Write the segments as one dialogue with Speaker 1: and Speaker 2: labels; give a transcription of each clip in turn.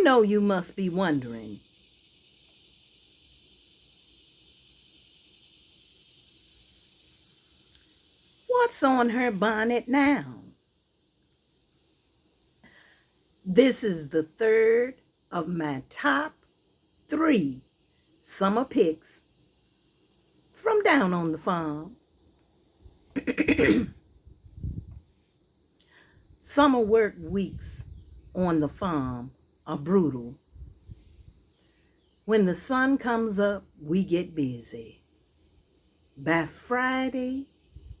Speaker 1: know you must be wondering, what's on her bonnet now? This is the third of my top 3 summer picks from down on the farm. Summer work weeks on the farm are brutal. When the sun comes up, we get busy. By Friday,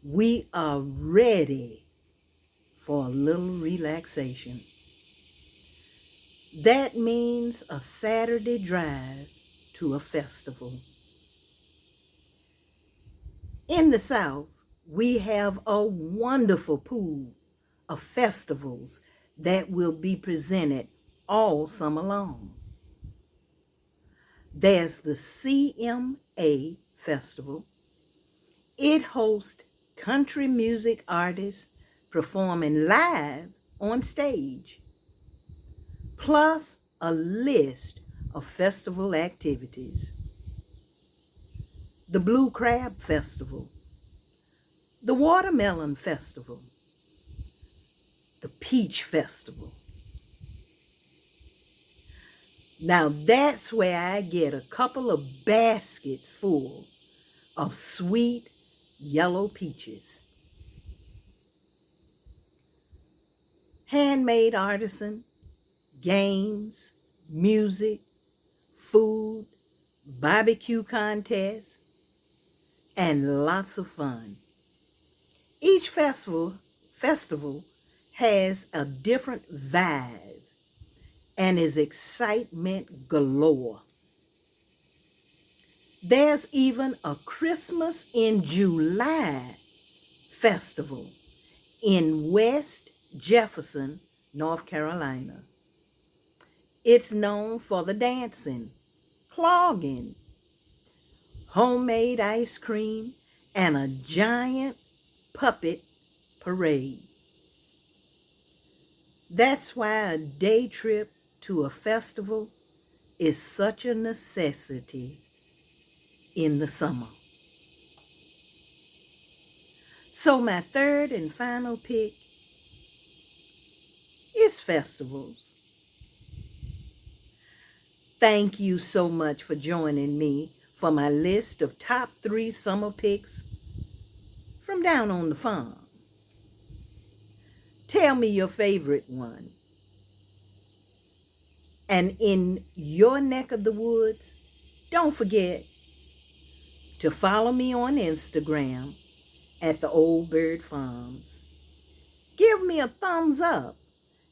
Speaker 1: we are ready for a little relaxation. That means a Saturday drive to a festival. In the South, we have a wonderful pool of festivals that will be presented all summer long. There's the CMA Festival. It hosts country music artists performing live on stage, plus a list of festival activities. The Blue Crab Festival, the Watermelon Festival, the Peach Festival. Now that's where I get a couple of baskets full of sweet yellow peaches. Handmade artisan, games, music, food, barbecue contests, and lots of fun. Each festival has a different vibe and is excitement galore. There's even a Christmas in July festival in West Jefferson, North Carolina. It's known for the dancing, clogging, homemade ice cream, and a giant puppet parade. That's why a day trip to a festival is such a necessity in the summer. So my third and final pick is festivals. Thank you so much for joining me for my list of top 3 summer picks from down on the farm. Tell me your favorite one. And in your neck of the woods, don't forget to follow me on Instagram at the Old Bird Farms. Give me a thumbs up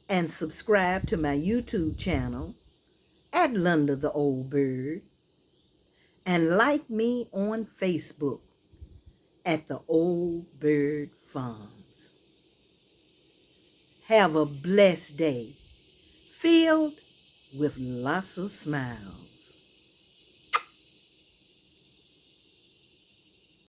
Speaker 1: and subscribe to my YouTube channel at Lunda the Old Bird, and like me on Facebook at the Old Bird Farms. Have a blessed day, filled with lots of smiles.